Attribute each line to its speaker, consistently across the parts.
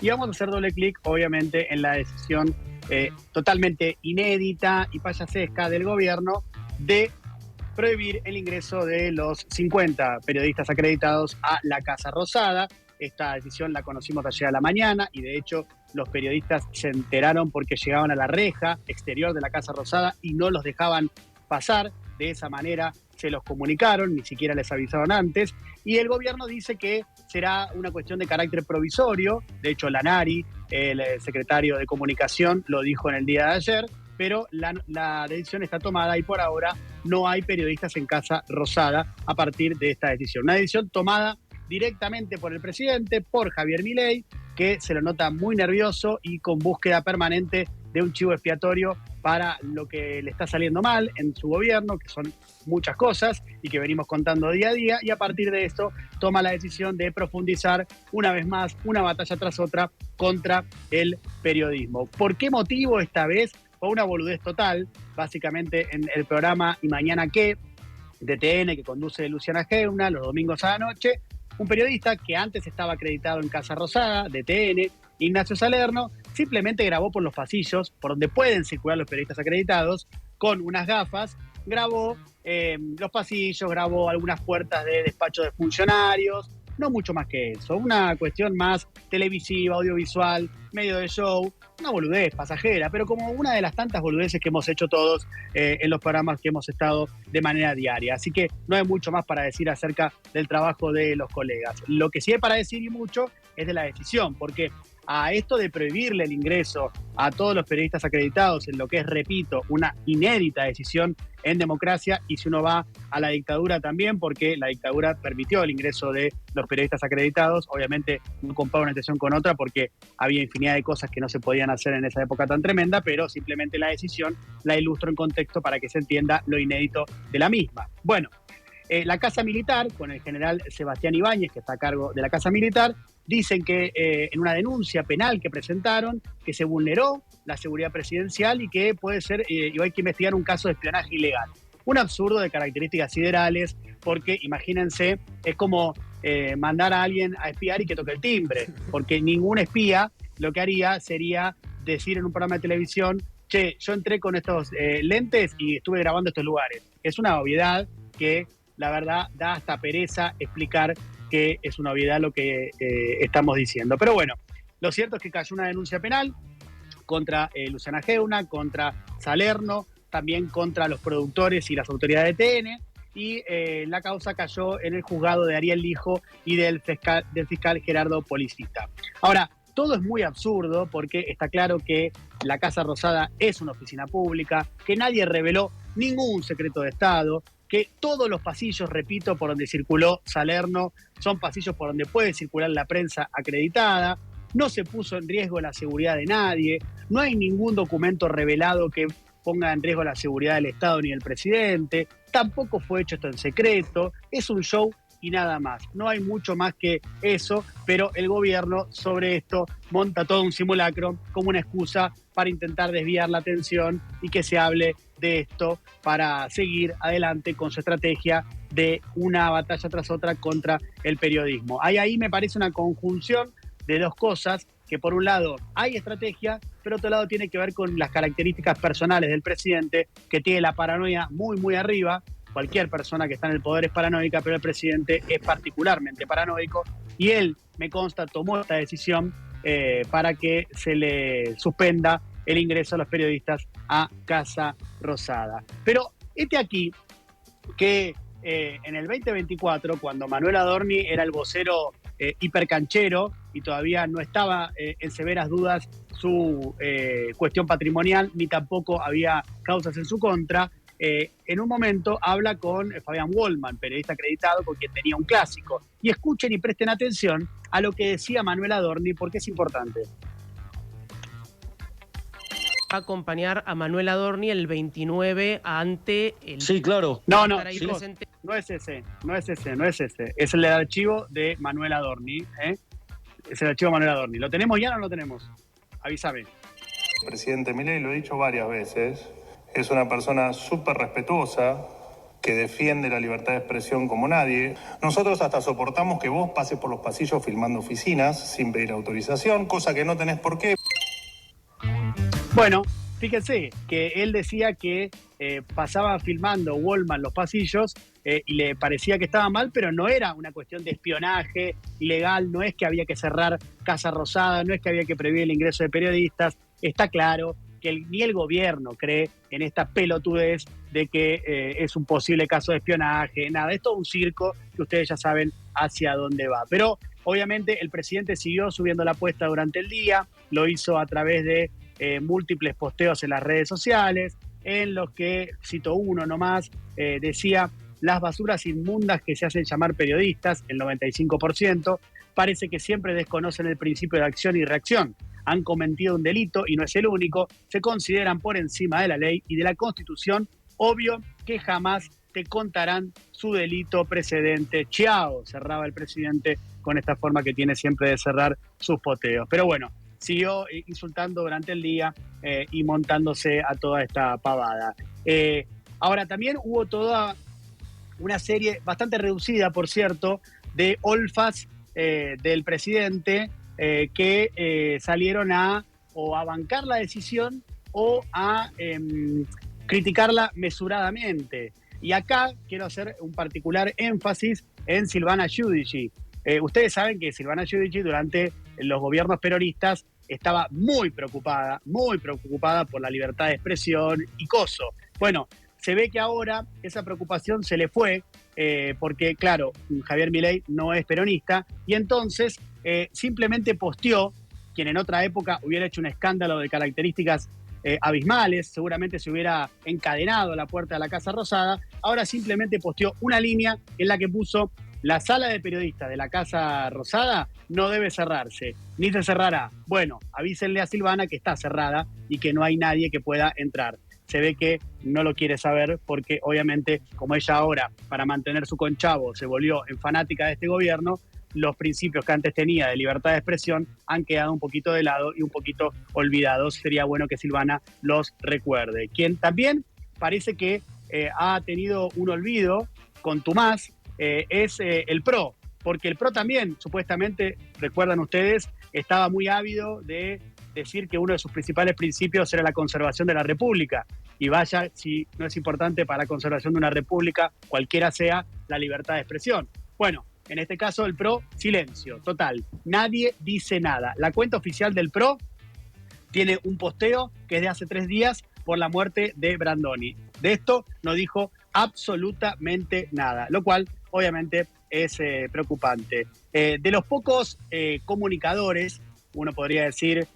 Speaker 1: Y vamos a hacer doble clic, obviamente, en la decisión totalmente inédita y payasesca del gobierno de prohibir el ingreso de los 50 periodistas acreditados a la Casa Rosada. Esta decisión la conocimos ayer a la mañana y de hecho los periodistas se enteraron porque llegaban a la reja exterior de la Casa Rosada y no los dejaban pasar. De esa manera se los comunicaron, ni siquiera les avisaron antes. Y el gobierno dice que será una cuestión de carácter provisorio. De hecho, Lanari, el secretario de Comunicación, lo dijo en el día de ayer, pero la decisión está tomada y por ahora no hay periodistas en Casa Rosada a partir de esta decisión. Una decisión tomada directamente por el presidente, por Javier Milei, que se lo nota muy nervioso y con búsqueda permanente de un chivo expiatorio para lo que le está saliendo mal en su gobierno, que son muchas cosas y que venimos contando día a día, y a partir de esto toma la decisión de profundizar una vez más, una batalla tras otra, contra el periodismo. ¿Por qué motivo esta vez? Por una boludez total, básicamente en el programa Y Mañana Qué, de TN, que conduce Luciana Geuna los domingos a la noche, un periodista que antes estaba acreditado en Casa Rosada, de TN, Ignacio Salerno, simplemente grabó por los pasillos, por donde pueden circular los periodistas acreditados, con unas gafas, grabó los pasillos, grabó algunas puertas de despacho de funcionarios, no mucho más que eso, una cuestión más televisiva, audiovisual, medio de show, una boludez pasajera, pero como una de las tantas boludeces que hemos hecho todos en los programas que hemos estado de manera diaria. Así que no hay mucho más para decir acerca del trabajo de los colegas. Lo que sí hay para decir y mucho es de la decisión, porque a esto de prohibirle el ingreso a todos los periodistas acreditados en lo que es, repito, una inédita decisión en democracia, y si uno va a la dictadura también, porque la dictadura permitió el ingreso de los periodistas acreditados, obviamente no compara una decisión con otra porque había infinidad de cosas que no se podían hacer en esa época tan tremenda, pero simplemente la decisión la ilustro en contexto para que se entienda lo inédito de la misma. Bueno, la Casa Militar, con el general Sebastián Ibáñez, que está a cargo de la Casa Militar, dicen que en una denuncia penal que presentaron, que se vulneró la seguridad presidencial y que puede ser, y hay que investigar un caso de espionaje ilegal. Un absurdo de características siderales, porque imagínense, es como mandar a alguien a espiar y que toque el timbre, porque ningún espía lo que haría sería decir en un programa de televisión: che, yo entré con estos lentes y estuve grabando estos lugares. Es una obviedad que la verdad da hasta pereza explicar que es una obviedad lo que estamos diciendo. Pero bueno, lo cierto es que cayó una denuncia penal contra Luciana Geuna, contra Salerno, también contra los productores y las autoridades de TN, y la causa cayó en el juzgado de Ariel Lijo y del fiscal Gerardo Policita. Ahora, todo es muy absurdo porque está claro que la Casa Rosada es una oficina pública, que nadie reveló ningún secreto de Estado, que todos los pasillos, repito, por donde circuló Salerno, son pasillos por donde puede circular la prensa acreditada, no se puso en riesgo la seguridad de nadie, no hay ningún documento revelado que ponga en riesgo la seguridad del Estado ni del presidente, tampoco fue hecho esto en secreto, es un show y nada más. No hay mucho más que eso, pero el gobierno sobre esto monta todo un simulacro como una excusa para intentar desviar la atención y que se hable de esto para seguir adelante con su estrategia de una batalla tras otra contra el periodismo. Ahí me parece una conjunción de dos cosas, que por un lado hay estrategia, pero otro lado tiene que ver con las características personales del presidente, que tiene la paranoia muy, muy arriba. Cualquier persona que está en el poder es paranoica, pero el presidente es particularmente paranoico, y él, me consta, tomó esta decisión para que se le suspenda el ingreso a los periodistas a Casa Rosada. Pero aquí que en el 2024, cuando Manuel Adorni era el vocero hipercanchero y todavía no estaba en severas dudas su cuestión patrimonial, ni tampoco había causas en su contra, en un momento habla con Fabián Wallman, periodista acreditado, con quien tenía un clásico. Y escuchen y presten atención a lo que decía Manuel Adorni, porque es importante.
Speaker 2: Acompañar a Manuel Adorni el 29 ante el...
Speaker 3: Sí, claro.
Speaker 1: No,
Speaker 2: sí.
Speaker 1: No es ese. Es el del archivo de Manuel Adorni, ¿eh? Es el archivo de Manuel Adorni. ¿Lo tenemos ya o no lo tenemos? Avísame.
Speaker 4: El presidente Milei, lo he dicho varias veces, es una persona súper respetuosa
Speaker 3: que defiende la libertad de expresión como nadie. Nosotros hasta soportamos que vos pases por los pasillos filmando oficinas sin pedir autorización, cosa que no tenés por qué.
Speaker 1: Bueno, fíjense que él decía que pasaba filmando Wallman los pasillos y le parecía que estaba mal, pero no era una cuestión de espionaje ilegal, no es que había que cerrar Casa Rosada, no es que había que prohibir el ingreso de periodistas. Está claro que ni el gobierno cree en esta pelotudez de que es un posible caso de espionaje, nada, es todo un circo que ustedes ya saben hacia dónde va. Pero obviamente el presidente siguió subiendo la apuesta durante el día, lo hizo a través de múltiples posteos en las redes sociales, en los que, cito uno nomás, decía: las basuras inmundas que se hacen llamar periodistas, el 95%, parece que siempre desconocen el principio de acción y reacción. Han cometido un delito y no es el único, se consideran por encima de la ley y de la Constitución, obvio que jamás te contarán su delito precedente. Chiao, cerraba el presidente con esta forma que tiene siempre de cerrar sus poteos. Pero bueno, siguió insultando durante el día y montándose a toda esta pavada. Ahora, también hubo toda una serie bastante reducida, por cierto, de olfas del presidente que salieron a bancar la decisión o a criticarla mesuradamente. Y acá quiero hacer un particular énfasis en Silvana Giudici. Ustedes saben que Silvana Giudici durante los gobiernos peronistas estaba muy preocupada por la libertad de expresión y coso. Bueno, se ve que ahora esa preocupación se le fue porque, claro, Javier Milei no es peronista y entonces simplemente posteó, quien en otra época hubiera hecho un escándalo de características abismales, seguramente se hubiera encadenado a la puerta de la Casa Rosada, ahora simplemente posteó una línea en la que puso: la sala de periodistas de la Casa Rosada no debe cerrarse, ni se cerrará. Bueno, avísenle a Silvana que está cerrada y que no hay nadie que pueda entrar. Se ve que no lo quiere saber porque obviamente, como ella ahora, para mantener su conchavo, se volvió en fanática de este gobierno, los principios que antes tenía de libertad de expresión han quedado un poquito de lado y un poquito olvidados. Sería bueno que Silvana los recuerde. Quien también parece que ha tenido un olvido contumaz es el PRO, porque el PRO también, supuestamente, recuerdan ustedes, estaba muy ávido de decir que uno de sus principales principios era la conservación de la República. Y vaya si no es importante para la conservación de una república, cualquiera sea, la libertad de expresión. Bueno, en este caso el PRO, silencio, total. Nadie dice nada. La cuenta oficial del PRO tiene un posteo que es de hace 3 días por la muerte de Brandoni. De esto no dijo absolutamente nada, lo cual obviamente es preocupante. De los pocos comunicadores, uno podría decir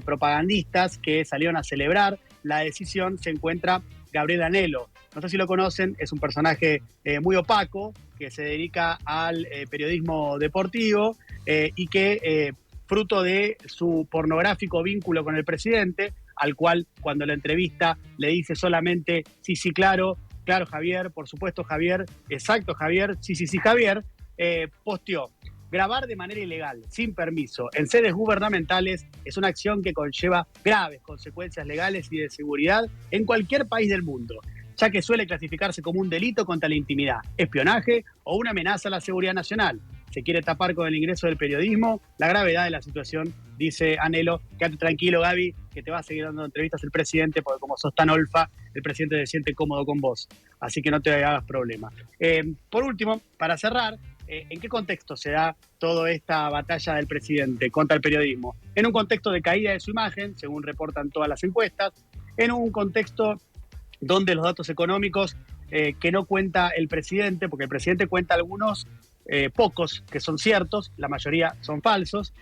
Speaker 1: propagandistas, que salieron a celebrar la decisión, se encuentra Gabriel Anello. No sé si lo conocen, es un personaje muy opaco que se dedica al periodismo deportivo y que, fruto de su pornográfico vínculo con el presidente, al cual cuando la entrevista le dice solamente sí, sí, claro, claro, Javier, por supuesto, Javier, exacto, Javier, sí, sí, sí, Javier, posteó: grabar de manera ilegal, sin permiso, en sedes gubernamentales es una acción que conlleva graves consecuencias legales y de seguridad en cualquier país del mundo, ya que suele clasificarse como un delito contra la intimidad, espionaje o una amenaza a la seguridad nacional. Se quiere tapar con el ingreso del periodismo la gravedad de la situación, dice Anello. Quédate tranquilo, Gaby, que te va a seguir dando entrevistas el presidente, porque como sos tan olfa, el presidente se siente cómodo con vos. Así que no te hagas problema. Por último, para cerrar, ¿en qué contexto se da toda esta batalla del presidente contra el periodismo? En un contexto de caída de su imagen, según reportan todas las encuestas, en un contexto donde los datos económicos que no cuenta el presidente, porque el presidente cuenta algunos, pocos que son ciertos, la mayoría son falsos,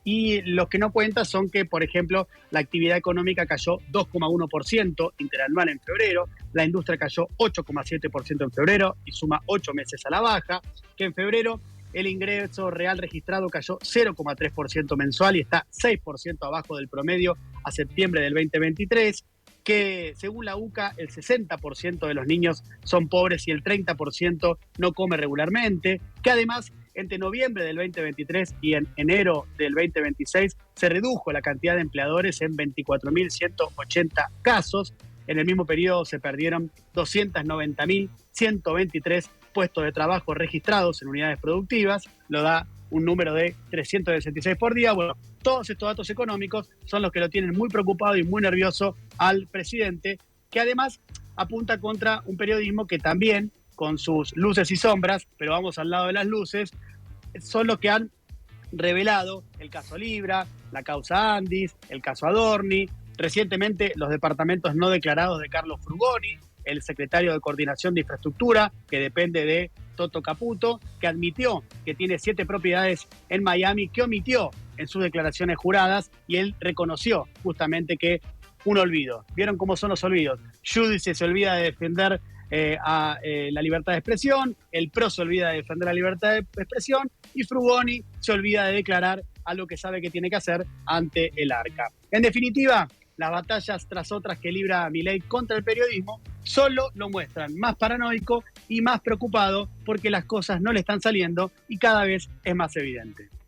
Speaker 1: y los que no cuentan son que, por ejemplo, la actividad económica cayó 2,1% interanual en febrero, la industria cayó 8,7% en febrero y suma 8 meses a la baja, que en febrero el ingreso real registrado cayó 0,3% mensual y está 6% abajo del promedio a septiembre del 2023, que según la UCA el 60% de los niños son pobres y el 30% no come regularmente, que además entre noviembre del 2023 y en enero del 2026 se redujo la cantidad de empleadores en 24.180 casos, En el mismo periodo se perdieron 290.123 puestos de trabajo registrados en unidades productivas, lo da un número de 366 por día. Bueno, todos estos datos económicos son los que lo tienen muy preocupado y muy nervioso al presidente, que además apunta contra un periodismo que también, con sus luces y sombras, pero vamos al lado de las luces, son los que han revelado el caso Libra, la causa Andis, el caso Adorni, recientemente los departamentos no declarados de Carlos Frugoni, el secretario de Coordinación de Infraestructura, que depende de Toto Caputo, que admitió que tiene 7 propiedades en Miami, que omitió en sus declaraciones juradas, y él reconoció justamente que un olvido. ¿Vieron cómo son los olvidos? Giudice se olvida de defender la libertad de expresión, el PRO se olvida de defender la libertad de expresión y Frugoni se olvida de declarar algo que sabe que tiene que hacer ante el ARCA. En definitiva, las batallas tras otras que libra Milei contra el periodismo solo lo muestran más paranoico y más preocupado porque las cosas no le están saliendo y cada vez es más evidente.